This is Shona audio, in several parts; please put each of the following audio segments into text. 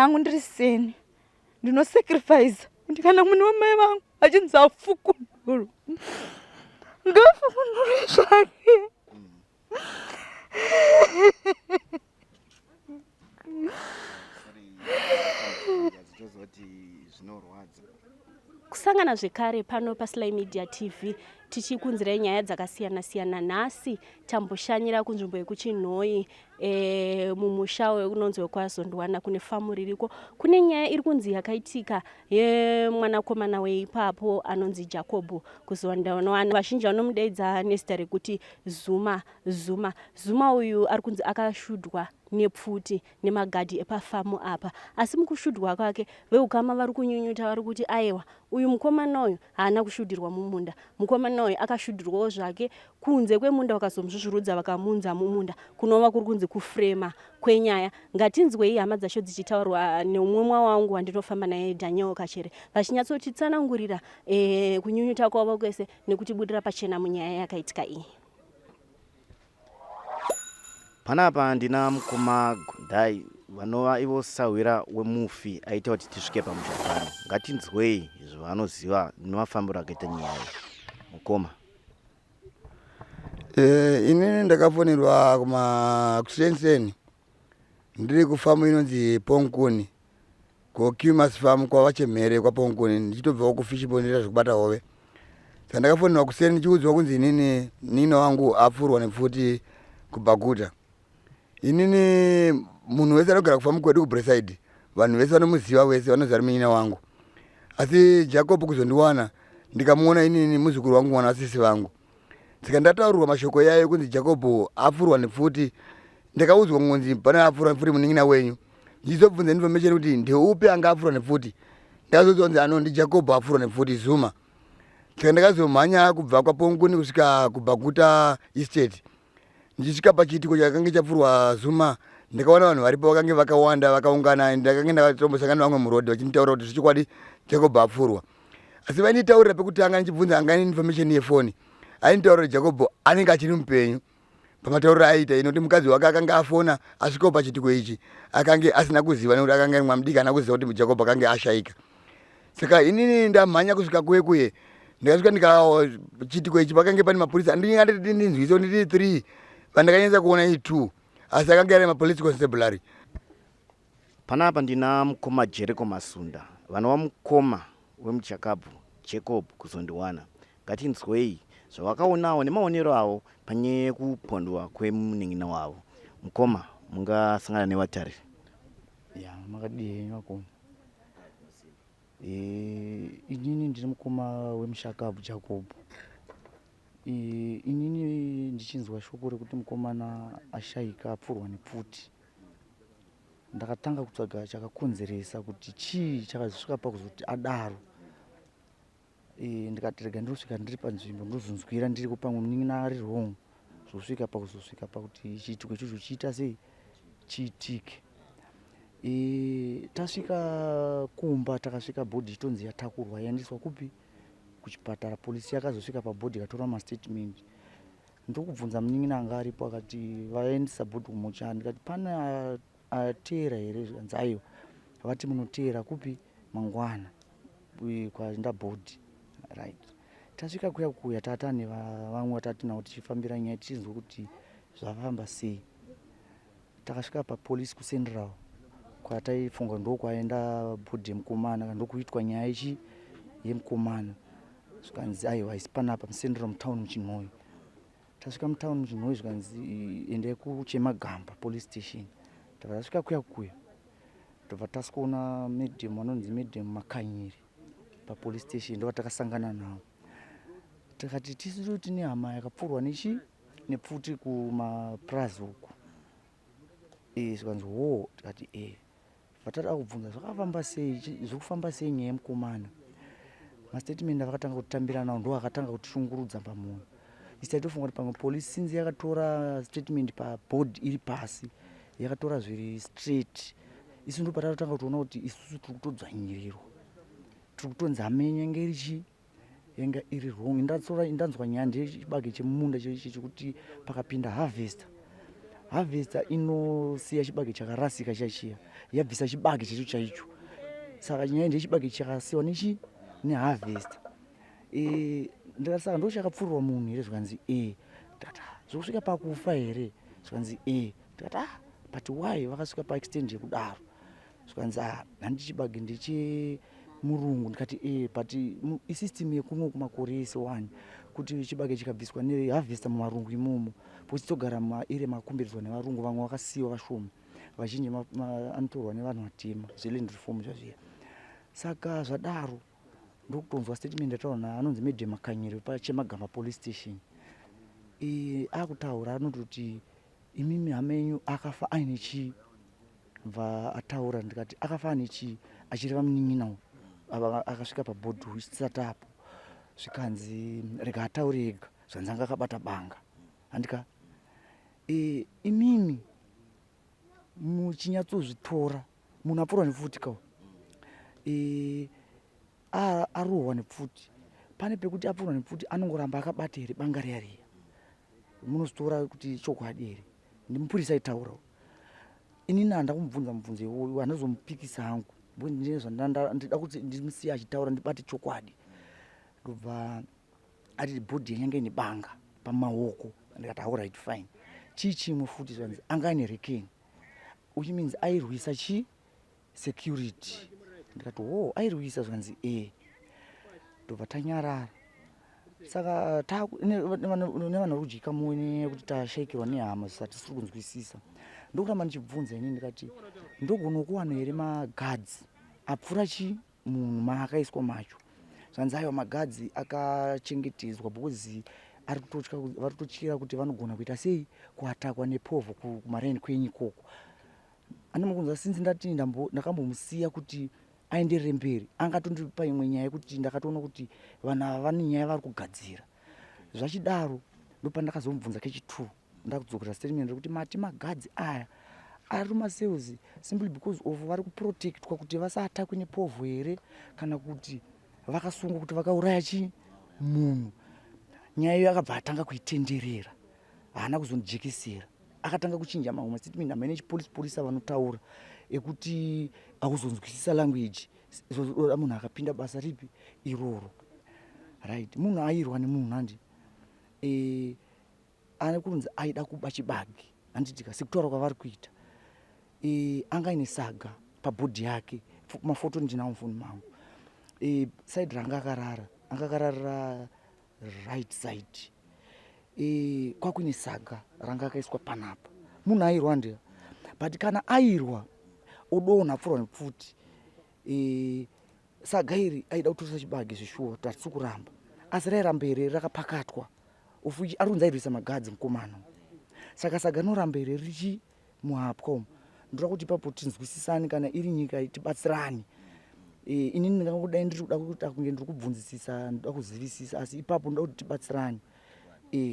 hangu ndiri seni ndinosacrifice kuti kana munhu wamai vangu achinzi afukunduru ngafukunduru zvake. Kusangana zvekare pano paSly Media TV tichikunzirai nyaya dzakasiyana-siyana. Nhasi tamboshanyira kunzvimbo yekuChinhoi mumusha unonzi wekwazondwana kune famu ririko. Kune nyaya iri kunzi yakaitika yemwanakomana weipapo anonzi Jacob kuzondwana. Vazhinji vanomudeidza nezita rekuti Zuma uyu ari kunzi akashudwa nepfuti nemagadhi epafamu apa. Asi mukushudwa kwake veukama vari kunyunyuta vari kuti aiwa uyu mukomana uyu haana kushudirwa mumunda. Mukomana uyu akashudirwawo zvake kunze kwemunda vakazomuzvuzvurudza vakamunza mumunda kunova kuri kunzi kufrema kwenyaya. Ngatinzwei hama dzacho dzichitaurwa neumwe wangu wandinofamba naye Daniel Kachere vachinyatsotitsanangurira kunyunyuta kwavo kwese nekutibudira pachena munyaya yakaitika iyi. Panapa ndina mukoma Gundai vanova ivo sawira wemufi aita kuti tisvike pamusha pano. Ngatinzwei zvavanoziva nemafambiro akaita nyaya mukoma. Inini ndakafonerwa kumakusenseni ndiri kufamu inonzi Ponkuni kuKimas farm kwavachemhere kwaPonkuni ndichitobvawo kufishipo ndira zvekubata hove. Saka ndakafonerwa kuseni ndichiudzwa kunzi inini nina wangu apfurwa nepfuti kuBaguta. Inini munhu wese anogara kufamu kwedu kuBraeside vanhu vese vanomuziva wese vanoziva nina wangu. Asi Jacob kuzondiwana ndikamuona inini muzukuru wangu mwana wasisi vangu. Saka ndataurwa mashoko yayo kunzi Jacob apfurwa nepfuti. Ndakaudzwa kunzi pana apfurwa nepfuti muningina wenyu. Ndizobvunza information kuti ndeupi anga apfurwa nepfuti. Ndakazonzi ano ndi Jacob apfurwa nepfuti Zuma. Saka ndakazomhanya kubva kwaPonkuni kusvika kuBaguta estate. Ndichisvika pachiitiko chakanga chapfurwa Zuma ndakaona vanhu varipo vakange vakawanda vakaungana. Ndakanga ndakatombosangana nevamwe murodhi vachinitaura kuti zvichikwadi Jacob apfurwa. Asi vainditaurira pekutanga ndichibvunza anga information yefoni ainitaurira kuti Jacob anenge achiri mupenyu pamatauriro aiita inoti mukadzi wake akanga afona asvikawo pachitiko ichi akange asina kuziva nekuti akanga ari mwamudiki haana kuziva kuti Jacob akange ashaika. Saka inini ndamhanya kusvika kuye ndikasvika ndikachitiko ichi pakange pane mapurisa ndingati ndinzwise kuti ndiri 3 vandakanyatsa kuona ii 2 asi akanga ari mapolice constabulary. Panapa ndina mukoma Jericho Masunda vanova mukoma wemuchakapu Jacob kuzondiwana. Ngatinzwei zvavakaonawo nemaonero avo panyaya yekupondwa kwemuning'ina wavo. Mukoma mungasangana nevatari. Makadii makoma. Inini ndiri mukoma wemuchakapu Jacob. Inini ndichinzwa shoko rekuti mukomana ashaika apfurwa nepfuti. Ndakatanga kutsvaga chakakonzeresa kuti chii chakazosvika pakuzoti adaro. Ndikaterega ndosvika ndiri panzvimbo ndozonzwira ndiri kupamwe muning'ina ari wrong zvosvika pakuti chiitiko ichocho chiita sei chiitike. Tasvika kumba takasvika bhodhi ichitonzi yatakurwa yaendeswa kupi kuchipatara. Polisi yakazosvika pabhodhi ikatora mastatement. Ndokubvunza muning'ina anga aripo akati vaendesa bhodhi kumochari. Ndikati pana ateera here zvikanzi aiwa vati munoteera kupi mangwana kwaenda bhodhi. Right. Tasvika kuya tata nevamwe vatatinavo tichifambira nyaya tichinzwa kuti zvafamba sei. Takasvika papolisi kuCentral kwataifunga ndokwaenda bhodhi yemukomana ndokuitwa nyaya ichi yemukomana. Zvikanzi aiwa isi panapa muCentral mutown muChinhoi. Tasvika mutown muChinhoi zvikanzi endai kuChemagamba police station. Tasvika kuya tobva tasikuona madam anonzi Madam Makanyiri papolice station ndovatakasangana navo. Tikati tisiru tine hama yakapfurwa nepfuti kumaplaza uku. Zvikanzi wo tikati vatada kubvunza zvakafamba sei zvokufamba sei nyaya yemukomana. Mastatement avakatanga kutambira nawo ndo akatanga kutishungurudza pamoyo. Isi tofunga kuti pamwe polisi sinzi yakatora statement pabhodhi iri pasi yakatora zviri straight. Isi ndo patatanga kutoona kuti isusu tiri kutodzvanyirirwa. Tiri kutonzi hamenyu yanga iri wrong. Ndanzwa nyaya ndechibage chemumunda chekuti pakapinda harvester harvester inosiya chibage chakarasika chachiya yabvisa chibage chacho chaicho. Saka nyaya ndechibage chakasiwa neharvester. Saka ndo chakapfurirwa munhu here zvikanzi ndikati zvokusvika pakufa here zvikanzi ndikati but why vakasvika paextend yekudaro zvikanzi handi chibage ndechemurungu. Ndikati but isystem yekuno kumakore ese 1 kuti chibage chikabviswa neharvester mumarungu imomo pochitogara maire makomberedzwa nevarungu, vamwe vakasiyiwa vashoma, vazhinji anotorwa nevanhu vatema zveland reform zvazviya. Saka zvadaro ndokutonzwa statement yataurwa naanonzi Madam Makanyero pachemagamba police station. Akutaura anototi imimi hama yenyu akafa aine chii, bva ataura. Ndikati akafa ane chii, achireva munin'ina akasvika pabhodhi isati apo zvikanzi rega ataure ega, zvanzi anga akabata banga. Handika imimi muchinyatsozvitora munhu apfurwa nepfuti kawo arohwa nepfuti, pane pekuti apfurwa nepfuti anongoramba akabata here banga riya riya, munozitora kuti chokwadi here. Ndimupurisa aitaurawo. Inini handa kumubvunza mubvunzo iwoyo, handazomupikisa hangu ndida kuti ndimusiye achitaura ndibate chokwadi. Ndobva ati bhodhi yange ine banga pamaoko. Ndikati alright fine. Chimwe futi zvanzi anga ane rekeni, which means airwisa security. Ndikati airwisa zvanzi ndobva tanyarara. Saka nevana rujika muone kuti tashaikirwa nehama zvisati tisiri kunzwisisa. Ndokuramba ndichibvunza inini ndikati ndogona kuwana here magadzi apfura munhu maakaiswa macho. Zvanzi aiwa magadzi akachengetedzwa because vari kutotyira kuti vanogona kuita sei kuatakwa nepovho kumaraini kwenyu ikoko. Andinokunzwa sinzi ndati ndakambomusiya kuti aenderere mberi, angatondipa imwe nyaya yekuti ndakatoona kuti vanhu ava vane nyaya vari kugadzira. Zvachidaro ndopandakazomubvunza kechi2 ndakudzokera statement rekuti mati magadzi aya ari masales simply because of vari kuprotectwa kuti vasatakwe nepovho here kana kuti vakasungwa kuti vakauraya munhu. Nyaya iyo akabva atanga kuitenderera, haana kuzondijekesera, akatanga kuchinja mamwe mastatement amene chipolisa vanotaura ekuti akuzonzwisisa language. Munhu akapinda basa ripi iroro, right? Munhu airwa nemunhu handi ane kunzi aida kuba chibage, handitika sekutaura kwavari kuita. Anga ine saga pabhodhi yake, mafoto ndinawo mufoni mangu. Side ranga akarara right side. Kwakuine saga ranga akaiswa panapa. Munhu airwa ndiya, but kana airwa odonha apfurwa nepfuti, saga iri aida kutoresa chibage zvishuwa kuti hatisi kuramba, asi rairamba here rakapakatwa ofuchi arunzi airwisa magadzi mukomana. Saka saga rinoramba here richimuhapwa umu. Ndoda kuti ipapo tinzwisisane, kana iri nyika tibatsirane. Inini ndingangodai ndiri kuda kunge ndiri kubvunzisisa, ndoda kuzivisisa, asi ipapo ndoda kuti tibatsirane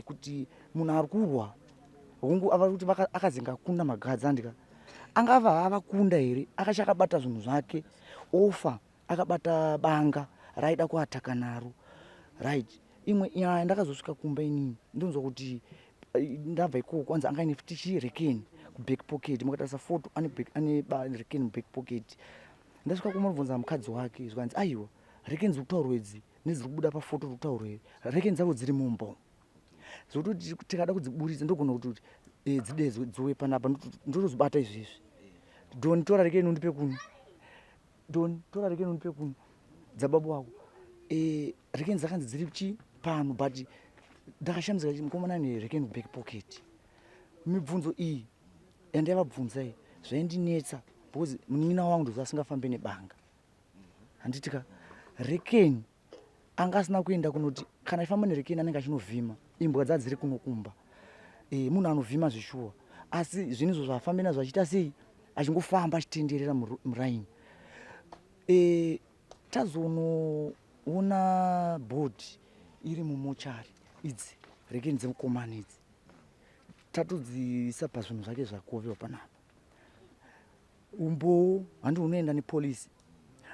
kuti munhu ari kurwa hongu ava kuti akazenga kunda magadzi andika angava avakunda here, akachakabata zvinhu zvake ofa akabata banga raida kuataka naro, right? Imwe nyaya ndakazosvika kumba inini ndonzwa kuti ndabva ikoko kwanza anga ine tichirekeni kuback pocket, mukatarisa foto ane rekeni muback pocket. Ndasvika kumubvunza mukadzi wake zvikanzi aiwa rekeni dziri kutaurwa idzi nedziri kubuda pafoto dziri kutaurwa idzi rekeni dzavo dziri mumba. Zvototi tikada kudziburitsa ndogona kuti dzidedzwe dzowe panapa ndotozibata izvezvi. Doni tora rekeni undipe kuno, Doni tora rekeni undipe kuno, dzababa wako. Rekeni dzakanzi dziri pano, but ndakashambidzika mukomana ane rekeni muback pocket. Mibvunzo iyi yandavabvunzai zvaindinetsa because munin'ina wangu ndozva asingafambe nebanga. Handitika rekeni anga asina kuenda kunoti kana ifamba nerekeni anenge achinovhima, imbwa dzadziri kunokumba. Munhu anovhima zvishuwa, asi zvinizvo zvafambe nazvo achiita sei achingofamba achitenderera muraini. Tazonoona bhodhi iri mumochari idzi rekeni dzemukomana idzi tatodziisa pazvinhu zvake zvakovewa panapa. Umbowo handi unoenda nepolisi,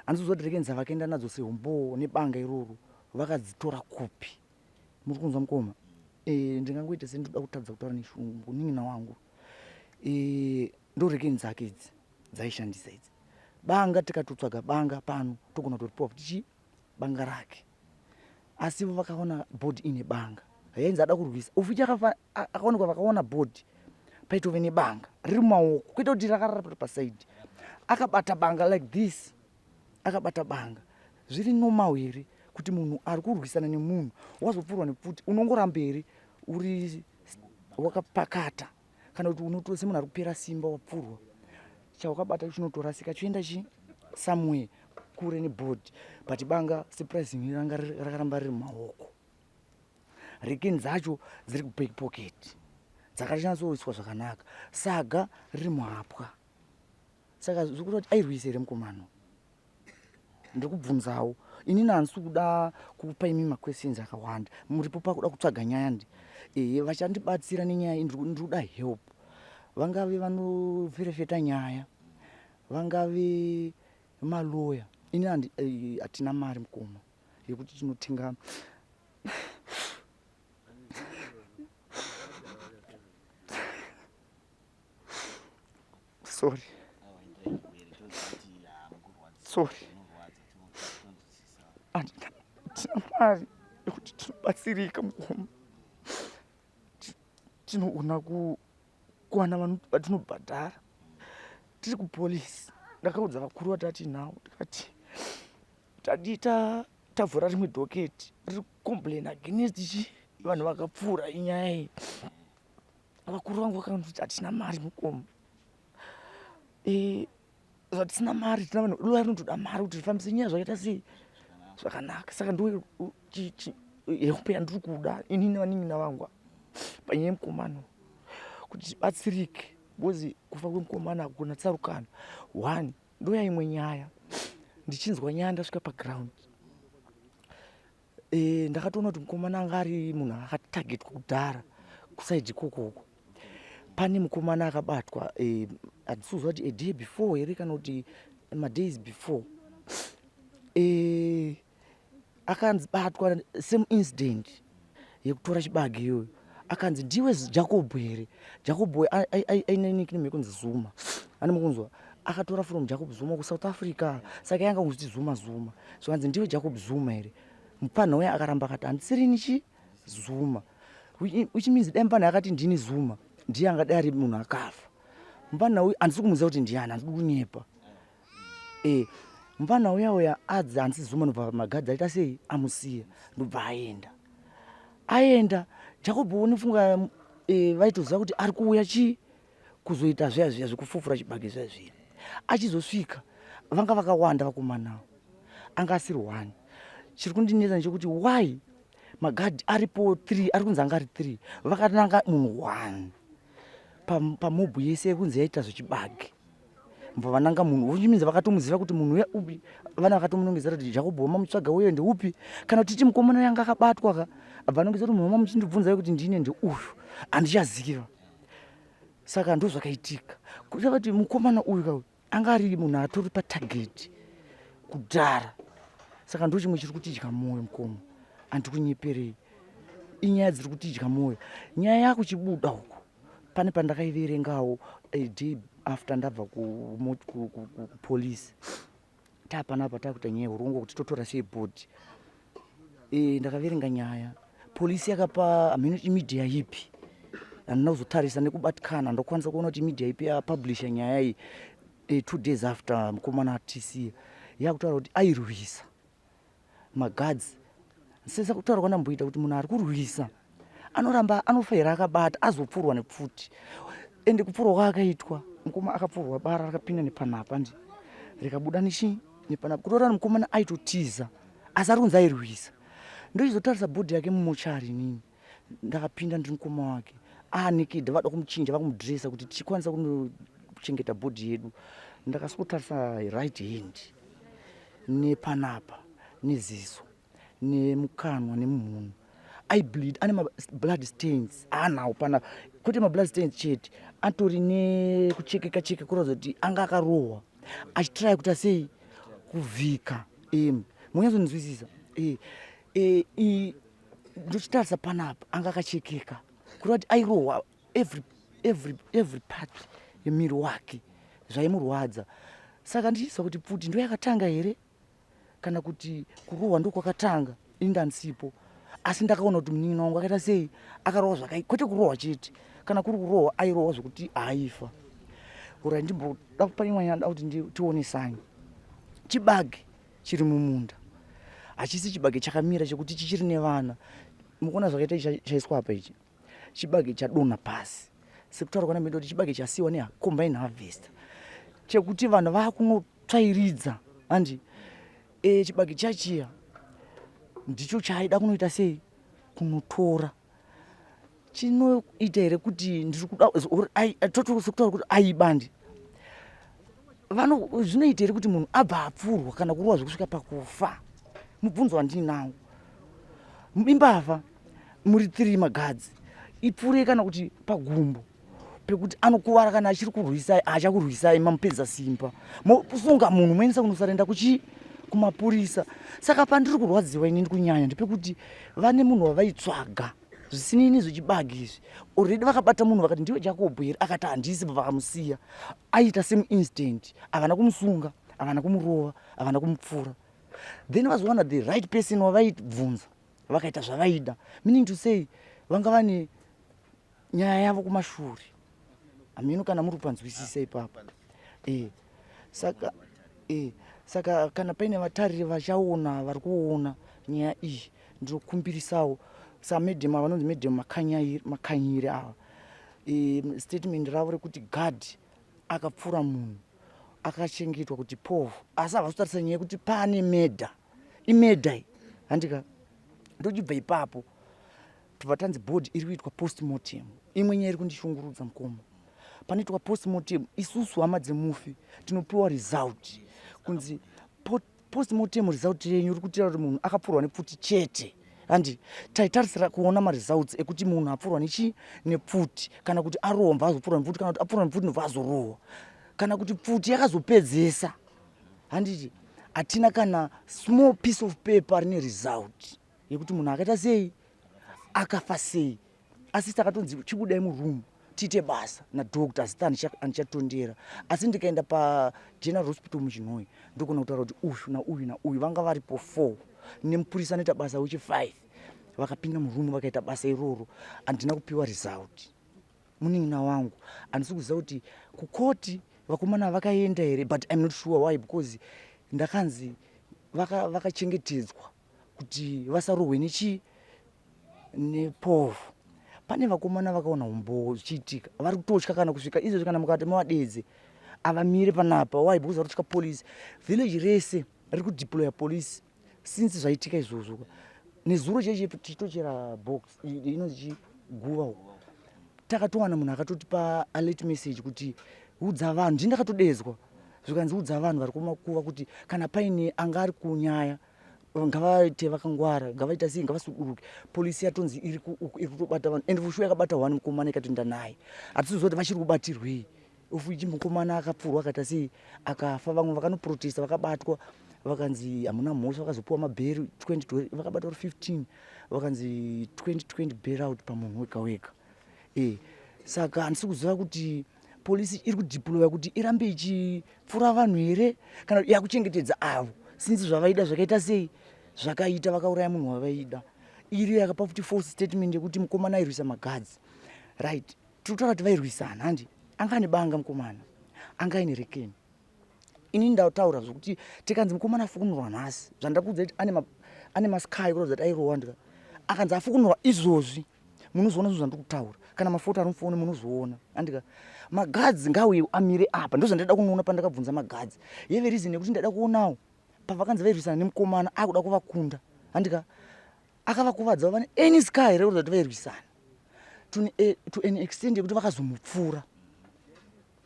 handizozwa kuti rekeni dzavakaenda nadzo seumbowo nebanga iroro vakadzitora kupi. Muri kunzwa mukoma? Ndingangoita sendinoda kutadza kutaura neshungu nin'ina wangu. ndo rekeni dzake idzi dzaishandisa idzi. Banga tikatotsvaga banga pano togona kutoripowa kuti banga rake, asi vakaona bhodhi ine banga yainzi ada kurwisa. Uvhichi akaonekwa vakaona bhodhi paitove nebanga riri mumaoko kuita kuti rakarara pasaidhi, akabata banga like this, akabata banga. Zviri normal here kuti munhu ari kurwisana nemunhu wazopfurwa nepfuti unongoramba here uri wakapakata, kana kuti unotose munhu ari kupera simba wapfurwa, chawakabata chinotorasika choenda somewhere kure nebhodhi. But banga surprisingly ranga rakaramba riri mumaoko. Rekeni dzacho dziri kuback pocket dzakachanatsoiswa zvakanaka, saga riri muhapwa. Saka zvikuti kuti airwisa here mukomana. Ndiri kubvunzawo inini handisi kuda kupa imi maquestions akawanda, muripo pakuda kutsvaga nyaya vachandibatsira nenyaya iyi. Ndiri kuda help, vangave vanoferefeta nyaya, vangave maloya. Ini hatina mari mukoma yekuti tinotenga sorry hatina mari yekuti tinobatsirika mukoma. Tinoona kuwana vanhu vatinobhadhara tiri kupolisi. Ndakaudza vakuru vatati nawo ndikati tadita tavhura rimwe dhoketi riri complain against vanhu vakapfuura inyaya iyi. Vakuru vangu vakati hatina mari mukoma, zvatisina mari tina vanhu loya rinotoda mari kuti rifambise nyaya zvakaita sei zvakanaka. Saka ndo help yandiri kuda inini nevanin'ina vangu panyaya yemukomana kuti tibatsirike, because kufa kwemukomana hakuna tsarukano. One, ndoya imwe nyaya ndichinzwa nyaya ndasvika paground, ndakatoona kuti mukomana anga ari munhu akatagetwa kudhara kusaidhi kokoko. Pane mukomana akabatwa handisuzwa kuti a day before here kana kuti madays before, akanzi batwa same incident yekutora chibage iyoyo. Akanzi ndiwe Jacob here. Jacob aine nickname yekunzi Zuma, ane mukunzwa. Akatora from Jacob Zuma kuSouth Africa, saka yanga kunzi Zuma. Zvakanzi ndiwe Jacob Zuma here. Mupana uya akaramba akati handisirini Zuma, which means dai mupana akati ndini Zuma ndiye angadai ari munhu akafa. Mupana uyu handisi kumuziva kuti ndiani, handisi kunyepa. Mupana uya adzi handisi Zuma, ndobva magadzi aita sei amusiya, ndobva aenda. Jacob unifunga vaitoziva kuti ari kuuya kuzoita zviya zvekufufura chibage zviya. Achizosvika vanga vakawanda vakomanawo, anga asiri 1. Chiri kundinetsa ndechekuti why magadhi aripo 3, ari kunzi anga ari 3, vakananga munhu 1 pamobhu yese yekunzi yaita zvechibage. Mbva vananga munhu uchiminza vakatomuziva kuti munhu uya upi, vana vakatomunongedzera kuti Jacob wamamutsvaga uyo ndeupi, kana kuti mukomana yanga akabatwa ka vanongedzera kuti mama muchindibvunza kuti ndine ndeuyu handichaziva. Saka ndo zvakaitika kuita kuti mukomana uyu ka anga ari munhu atori patarget kudhara. Saka ndo chimwe chiri kutidya mwoyo mukoma, handikunyeperei. Inyaya dziri kutidya mwoyo. Nyaya yakuchibuda uko pane pandakaiverengawo a day after ndabva kupolisi. Tapanapa takuita nyaya yeurongwa kuti totora sei bhodhi. Ndakaverenga nyaya, polisi yakapa hamene media ipi, handina kuzotarisa nekubatikana. Ndokwanisa kuona kuti media ipi yapublisha nyaya iyi 2 days after mukomana atisiya, yakutaura kuti airwisa magadzi. Sesa kutaura kwandamboita kuti munhu ari kurwisa anoramba anofaira akabata azopfurwa nepfuti. Ende kupfurwa kwakaitwa, mukoma akapfurwa bara rakapinda nepanapa rikabuda nepanapa. Kutora mukomana aitotiza asi ari kunzi airwisa. Ndochizotarisa bhodhi yake mumochari inini, ndakapinda ndiri mukoma wake naked, vada kumuchinja vakumudhiresa kuti tichikwanisa kuchengeta bhodhi yedu. Ndakasikotarisa right hand nepanapa neziso nemukanwa nemuhunu, aibleed, ane blood stains anawo panapa. Kwete blood stains chete, atori nekuchekeka kuratidza kuti anga akarohwa achitrai kuti sei kuvhika. Munyazondinzwisisa. Ndochitarisa panapa anga akachekeka kureva kuti airohwa every part yemiri wake zvaimurwadza. Saka ndichiziva kuti pfuti ndo yakatanga here kana kuti kurohwa ndo kwakatanga, ini ndanisipo. Asi ndakaona kuti munin'ina wangu akaita sei, akarohwa zvakaipa, kwete kurohwa chete, kana kuri kurohwa airohwa zvokuti aifa. Ura ndimboda kupa imwe nyaya kuti tionesane. Chibage chiri mumunda hachisi chibage chakamira chekuti chichiri nevana. Mukuona zvakaita chaiswa apa ichi, chibage chadonha pasi, sekutaura kwana medu kuti chibage chasiwa necombine harvester, chekuti vanhu vakunotsvairidza handi. Chibage chachiya ndicho chaida kunoita sei, kunotora. Chinoita here kuti ndiri kuda sekutaura kuti aibandi zvinoita here kuti munhu abva apfurwa kana kurohwa zvekusvika pakufa. Mubvunzo wandinawo, imbavha muri 3 magadzi, ipfure kana kuti pagumbo pekuti anokuvara kana achiri kurwisai, achakurwisai mamupedza simba, mosunga munhu moendesa kunosarenda kumapurisa. Saka pandiri kurwadziwa ini ndikunyanya ndepekuti vane munhu wavaitsvaga zvisinini zvechibage izvi. Already vakabata munhu vakati ndiwe Jacob here, akati handisi, vakamusiya. Aita same instant, havana kumusunga, havana kumurova, havana kumupfura. Then vazowana the right person wavaibvunza, vakaita zvavaida. Meaning to say vanga vane nyaya yavo kumashure. Amino kana muri kupanzwisisa ipapa. Saka kana paine vatariri vachaona, vari kuona nyaya iyi, ndinokumbirisawo samedhema vanonzi medhema makanyiri ava, statement ravo rekuti God akapfura munhu akachengetwa kuti povu, asi havazotarisa nyaya yekuti pane medha, imedha iyi handika. Ndochibva ipapo tobva tanzi bhodhi iri kuitwa postmortem. Imwe nyaya iri kundishungurudza mukoma, panoitwa postmortem isusu hama dzemufi tinopiwa result kunzi postmortem result yenyu iri kutaura kuti munhu akapfurwa nepfuti chete. Handi taitarisira kuona maresults ekuti munhu apfurwa nepfuti, kana kuti arohwa mva azopfurwa nepfuti, kana kuti apfurwa nepfuti nobva azorohwa, kana kuti pfuti yakazopedzesa. Handiti hatina kana small piece of paper rine result yekuti munhu akaita sei, akafa sei. Asi takatonzi chibudai muroom tiite basa nadokta, zita handichatondera. Asi ndikaenda paGeneral Hospital muChinhoyi ndokona kutaura kuti uyu nauyu nauyu vanga varipo 4 nemupurisa anoita basa wechi 5 vakapinda murumu vakaita basa iroro. Handina kupiwa result. Munin'ina wangu handisi kuziva kuti kukoti vakomana vakaenda here, but I'm not sure why, because ndakanzi vakachengetedzwa kuti vasarohwe nepovu. Pane vakomana vakaona umbo zvichiitika, vari kutotya kana kusvika izvezvi kana mukati mavadedze avamire panapa. Why? Because vari kutya polisi. Village rese riri kudeploya polisi since zvaitika izvozvo. Nezuro tichitochera box inonzi chiguva, takatowana munhu akatotipa alert message kuti udza vanhu. Ndini ndakatodedzwa zvikanzi udza vanhu vari kumakuva kuti kana paine anga ari kunyaya ngavaite vakangwara, ngavaita sei, ngavasuduruke. Polisi yatonzi iri kutobata vanhu, and vushu yakabata 1 mukomana ikatoenda naye. Hatisi kuziva kuti vachiri kubatirwei. Ufu ichi mukomana akapfurwa akaita sei, akafa. Vamwe vakanoprotesta vakabatwa vakanzi hamuna mhosva, vakazopiwa mabheri 20 vakabatwa 15 vakanzi 20 bail out pamunhu wega wega. Saka handisi kuziva kuti polisi iri kudeploya kuti irambe ichipfura vanhu here kana yakuchengetedza avo since zvavaida zvakaita sei, zvakaita vakauraya munhu wavaida. Iri yakapa futi false statement yekuti mukomana airwisa magadzi. Right, tinotaura kuti vairwisana. Handi anga ane banga mukomana, anga ane rekeni. Ini ndataura zvokuti tikanzi mukomana afukunurwa nhasi, zvandakudza kuti ane maskai kuratidza kuti airohwa. Ndika akanzi afukunurwa izvozvi munozoona zvinhu zvandikutaura, kana mafoto ari mufoni munozoona. Handika magadzi ngauye amire apa, ndozvandada kunoona pandakabvunza magadzi. Yeve reason yekuti ndada kuonawo pavakanzi vairwisana nemukomana akuda kuvakunda. Handika akavakuvadza vane any sky rekuratidza kuti vairwisana to an extent yekuti vakazomupfura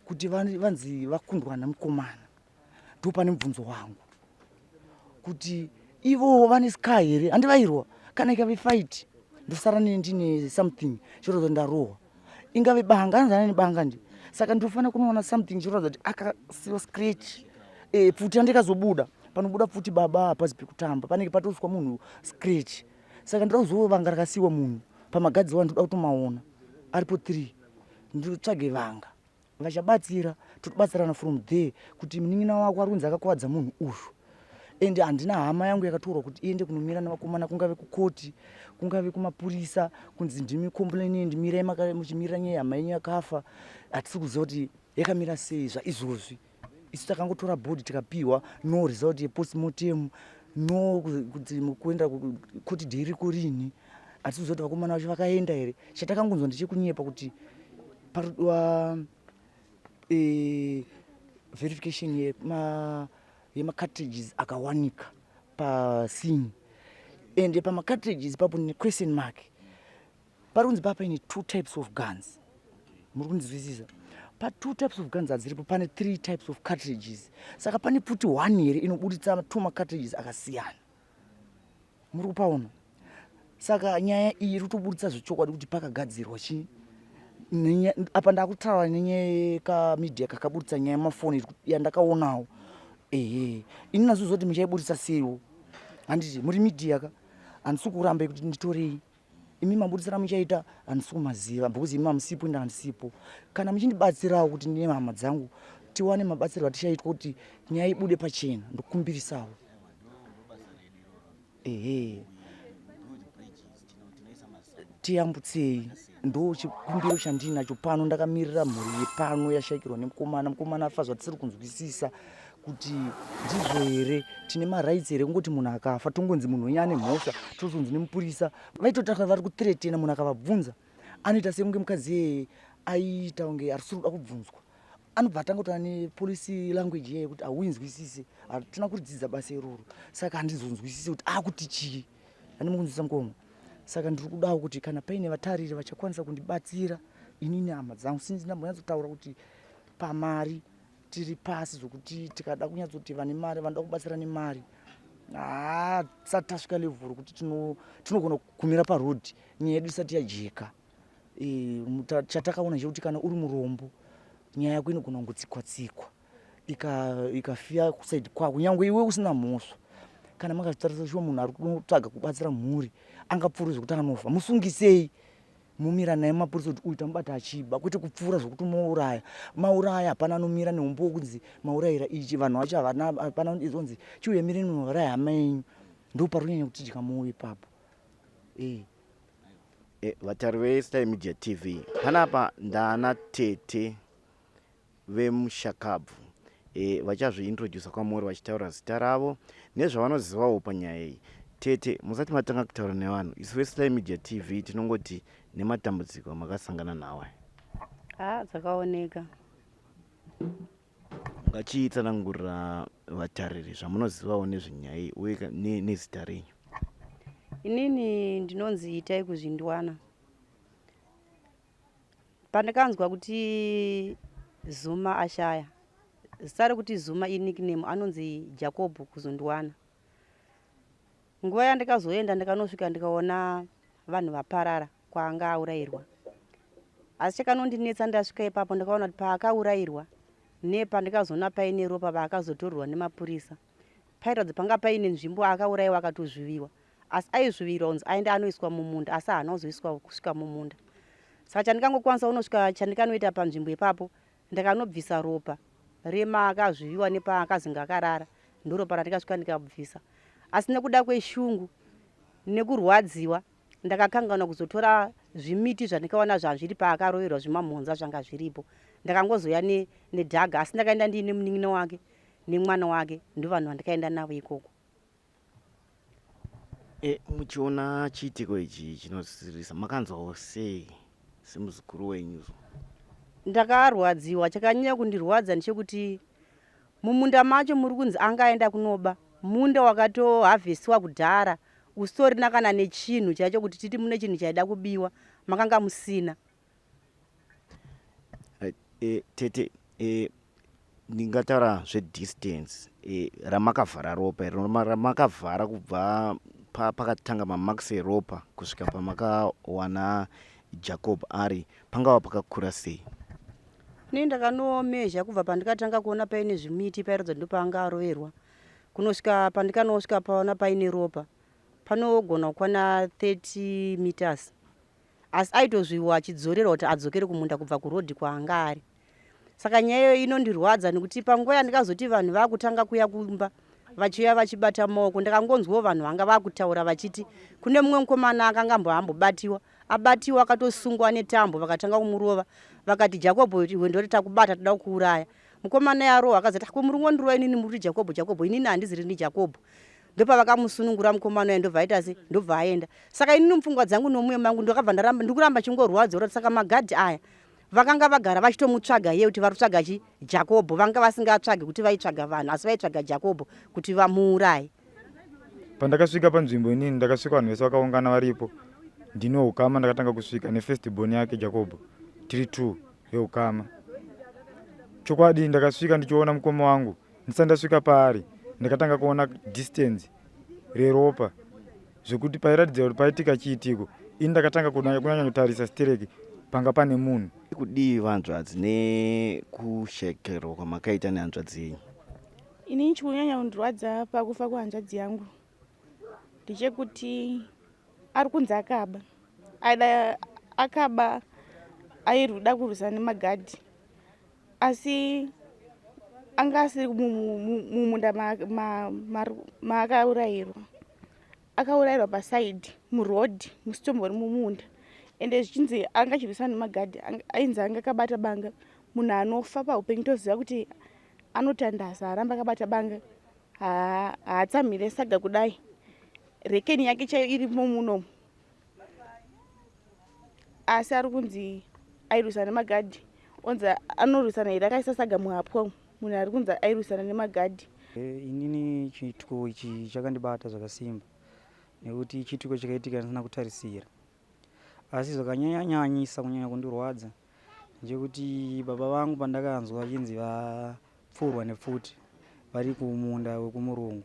kuti vanzi vakundwa namukomana. Ndo pane mubvunzo wangu kuti ivo vane sky here, handivairwa kana ikave fight ndosara ndine something chirozo ndarohwa, ingave banga anzana nebanga ndi. Saka ndofana kunoona something chirozo kuti akasiwa scratch. Pfuti handikazobuda, panobuda pfuti baba hapazi pekutamba, panenge patoswa munhu scratch. Saka ndoda kuzova vanga rakasiwa munhu pamagadzi wa ndoda kutomaona aripo 3. nditsvage vanga vachabatsira totobatsirana from there kuti munin'ina wako ari kunzi akakuwadza munhu uyu ende handina hama yangu yakatorwa kuti iende kunomira navakomana kungave kukoti kungave kumapurisa kunzi ndimi komplaini ndimirai muchimirira nyaya hama yenyu yakafa hatisi kuziva kuti yakamira sei zvaizvozvi isu takangotora bhodhi tikapiwa no result yepostmortem no kuti kuenda kuti dhiri kurini hatisi kuziva kuti vakomana vacho vakaenda here chatakangonzwa ndichekunyepa kuti verification yemacartridges akawanika pasini ende pamacartridges papo ne question mark pari kunzi papa ine 2 types of guns muri kunzwisisa pa 2 types of guns hadziripo pane 3 types of cartridges saka pane puti 1 here inobuditsa 2 macartridges akasiyana muri kupaona saka nyaya iyi iri kutobuditsa zvechokwadi kuti pakagadzirwa chii apa ndakutaura nenyaya kamedia kakabuditsa nyaya yemafoni yandakaonawo ini nazvozvo kuti muchaibudisa seiwo handiti muri media ka handisi kuramba kuti nditorei imi mabudisira muchaita handisi kumaziva because imi hamusipo ende handisipo kana muchindibatsirawo kuti ndine hama dzangu tiwane mabatsiro atichaitwa kuti nyaya ibude pachena ndokumbirisawo tiyambutsei ndo chikumbiro chandinacho pano ndakamirira mhuri yepano yashayikirwa nemukomana afa zvatisiri kunzwisisa kuti ndizvo here tine marights here kungoti munhu akafa tongonzi munhu wenyu ane mhosva tozonzi nemupurisa vaitotaka vari kuthreatena munhu akavabvunza anoita sekunge mukadzi aita unge harisiri kuda kubvunzwa anobva atangotaura nepolisi language yeye kuti hauinzwisisi hatina kuridzidza basa iroro saka handizonzwisisi kuti akuti chii handimukunzwisa mukoma saka ndiri kudawo kuti kana paine vatariri vachakwanisa kundibatsira inini hama dzangu sinzi ndambonyatsotaura kuti pamari tiri pasi zvokuti tikada kunyatsoti vane mari vanoda kubatsira nemari tisati tasvika levhuru kuti tinogona kumira parodhi nyaya yedu isati yajeka chatakaona chekuti kana uri murombo nyaya yako inogona kungotsikwa-tsikwa ikafiya kusaidi kwako nyange iwe usina mhosva kana makazvitarisa shuwa munhu ari kutsvaga kubatsira mhuri angapfuura zvokuti anofa musungisei mumira naye mapurisa kuti uyu tamubata achiba kwete kupfuura zvokuti mauraya hapana anomira neumbo wokunzi maurayira ichi vanhu vacho hapana izonzi chiuyamireni mauraya hama yenyu ndo pari kunyanya kutidya moyo ipapo vatari veStar Media TV panapa ndana Tete vemushakabvu vachazviintrodusa kwamuri vachitaura zita ravo nezvavanozivawo panyaya iyi. Tete, musati matanga kutaura nevanhu, isu veStar Media TV tinongoti nematambudziko makasangana nawo dzakaoneka. Ngachitsanangurira vatariri zvamunozivawo nezvenyaya iyi uye nezita renyu. Inini ndinonzi Itai Kuzvindwana. Pandakanzwa kuti Zuma ashaya. Sari kuti Zuma nickname anonzi Jacob Kuzvindwana. Nguva yandakazoenda ndikanosvika ndikaona vanhu vaparara kwaanga aurayirwa. Asi chakanondinetsa ndasvika ipapo ndakaona kuti paakaurayirwa nepandikazoona paine ropa paakazotorwa nemapurisa. Pairatidza panga paine nzvimbo akaurayiwa akatozviviwa. Asi aizvivirwa kunzi aende anoiswa mumunda asi haana kuzoiswa kusvika mumunda. Saka chandikangokwanisa unosvika chandikanoita panzvimbo ipapo ndakanobvisa ropa rema akazviviwa nepaakazinga akarara ndoropa randikasvika ndikabvisa. Asi nekuda kweshungu nekurwadziwa ndakakanganwa kuzotora zvimiti zvandikaona zvazviri paakaroverwa zvimamhonza zvanga zviripo. Ndakangozoya nedhaga asi ndakaenda ndiine munin'ina wake nemwana wake ndovanhu vandikaenda navo ikoko. Muchiona chiitiko ichi chinosirisa makanzwawo sei semuzukuru wenyu? Ndakarwadziwa. Chakanyanya kundirwadza ndechekuti mumunda macho muri kunzi angaenda kunoba munda wakatohavhesiwa kudhara usorina kana nechinhu chacho kuti titi mune chinhu chaida kubiwa makanga musina. Tete, ndingataura zvedistance ramakavhara ropa ramakavhara kubva pakatanga mamakisi eropa kusvika pamakawana Jacob ari pangava pakakura sei? Ini ndakanomezha kubva pandikatanga kuona paine zvimiti pairodza ndo paanga aroverwa kunosvika pandikanosvika paona paine ropa panogona kukwana 30 meters. asi aitozviwa achidzorera kuti adzokere kumunda kubva kurodhi kwaanga ari. Saka nyaya iyo inondirwadza nekuti panguva yandikazoti vanhu vakutanga kuya kumba vachiuya vachibata maoko, ndakangonzwawo vanhu vanga vakutaura vachiti kune mumwe mukomana akanga ambobatiwa, abatiwa akatosungwa netambo vakatanga kumurova, vakati Jacobo iwe ndori takubata toda kukuuraya. Mukomana yarohwa akazati murungu ndirowa inini muri Jacobo inini handiziri ndi Jacobo. Ndopa vakamusunungura mukomana ndobva aita se ndobva aenda. Saka inini mupfungwa dzangu nomumwe mangu ndokabva ndikuramba chingorwadza kuti saka magadhi aya vakanga vagara vachitomutsvaga iye kuti vari kutsvaga Jacobo, vanga vasingatsvagi kuti vaitsvaga vanhu asi vaitsvaga Jacobo kuti vamuuraye. Pandakasvika panzvimbo inini ndakasvika vanhu vese vakaungana varipo, ndino Ukama ndakatanga kusvika nefirst born yake Jacobo tiri 2 yeUkama. Chokwadi ndakasvika ndichiona mukoma wangu, ndisati ndasvika paari ndakatanga kuona distance reropa zvekuti pairatidza kuti paitika chiitiko, ini ndakatanga kunyanya kutarisa stereki panga pane munhu. Kudii vanzvadzi nekushekerwa kwamakaita nehanzvadzi yenyu? Ini chikunyanya kundirwadza pakufa kwehanzvadzi yangu ndechekuti ari kunzi akaba airuda kurwisana nemagadhi, asi anga asiri mumunda maakaurayirwa. Akaurayirwa pasaidhi murodhi musitombori mumunda, ende zvichinzi anga achirwisana nemagadhi ainzi anga akabata banga. Munhu anofa paupenyu toziva kuti anotandaza, aramba akabata banga haatsamhire saga kudai. Rekeni yake chaiyo irimo munomu, asi ari kunzi airwisana nemagadhi. Onzi anorwisana here akaisa saga muhapwa, munhu ari kunzi airwisana nemagadhi. Inini chituko ichi chakandibata zvakasimba nekuti chituko chakaitika ndisina kutarisira, asi zvakanyanyanyisa kunyanya kundirwadza ndechekuti baba vangu pandakanzwa vachinzi vapfurwa nepfuti vari kumunda wekumurungu,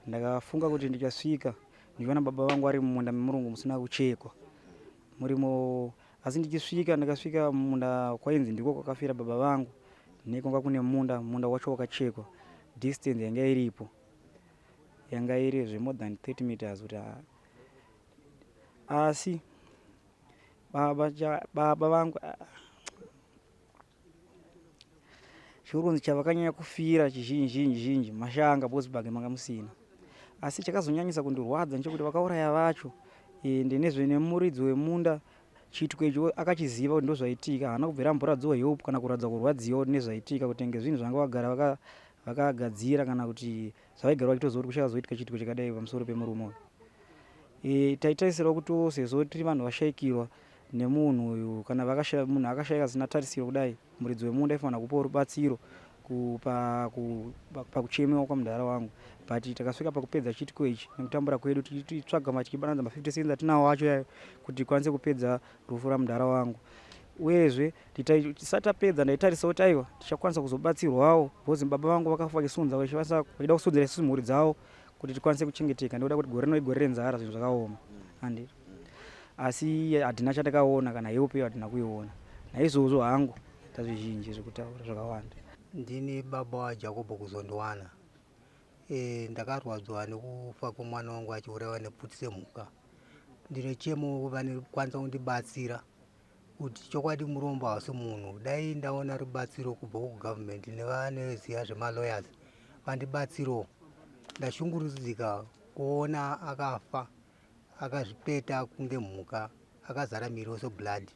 ndakafunga kuti ndichasvika ndichiona baba vangu vari mumunda memurungu musina kuchekwa murimo. Asi ndichisvika ndakasvika mumunda kwainzi ndiko kwakafira baba vangu, nekwanga kune munda wacho wakachekwa. Distance yanga iripo yanga iri more than 30 meters kuti asi baba vangu chiurunzi chavakanyanya kufira chizhinji mashanga Bosbag manga musina. Asi chakazonyanyisa kundirwadza ndechekuti vakauraya vacho ende nezve nemuridzi wemunda chituko icho akachiziva kuti ndozvaitika, haana kubvira mvura dzohelp kana kuradza kurwadziwa nezvaitika kuti ngezvinhu zvanga vagara vakagadzira kana kuti zvavaigara vachitoziva kuti kuchakazoitika chituko chakadai pamusoro pemurume uyu. Taitarisirawo kuti sezvo tiri vanhu vashaikirwa nemunhu uyu, kana munhu akashayika zina tarisiro kudai, muridzi wemunda aifanira kupawo rubatsiro pakuchemewa kwamudhara wangu. But takasvika pakupedza chituko ichi nekutambura kwedu tichitsvaga tichibananza ma50 cents atinawo acho yayo kuti tikwanise kupedza rufu ramudhara wangu. Uyezve tisati tapedza ndaitarisa kuti aiwa tichakwanisa kuzobatsirwawo because baba vangu vakafa vachisunza vachida kusunzira isusu mhuri dzavo kuti tikwanise kuchengeteka, ndoda kuti gore igore renzara zvinhu zvakaoma handiti. Asi hadina chatakaona kana help iyo hadina kuiona. Naizvozvo hangu tazvizhinji zvekutaura zvakawanda. Ndini baba waJacobo kuzondwana. Ndakarwadzwa nekufa kwemwana wangu achiurayiwa nepfuti semhuka. Ndine chemo vanokwanisa kundibatsira kuti chokwadi murombo hausi munhu. Dai ndaona rubatsiro kubva kugovernment nevanoziva zvemalawyers vandibatsiro. Ndashungurudzika kuona akafa akazvipeta kunge mhuka, akazara miri wose blood.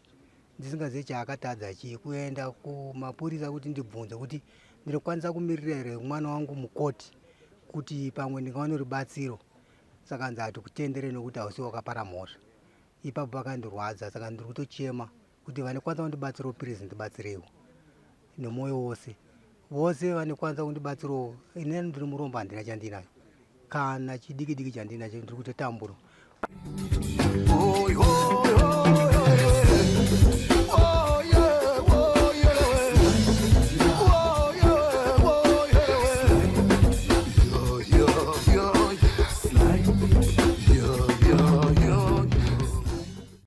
Ndisingazivi chaakatadza kuenda kumapurisa kuti ndibvunze kuti ndinokwanisa kumirira here mwana wangu mukoti kuti pamwe ndingaona rubatsiro. Saka ndati kutendere nokuti hausi wakapara mhosva. Ipapo pakandirwadza, saka ndiri kutochema kuti vanokwanisa kundibatsirawo please ndibatsirewo nemwoyo wose. Vose vanokwanisa kundibatsirawo. Inini ndiri murombo handina chandinacho, kana chidiki chandinacho ndiri kutotambura.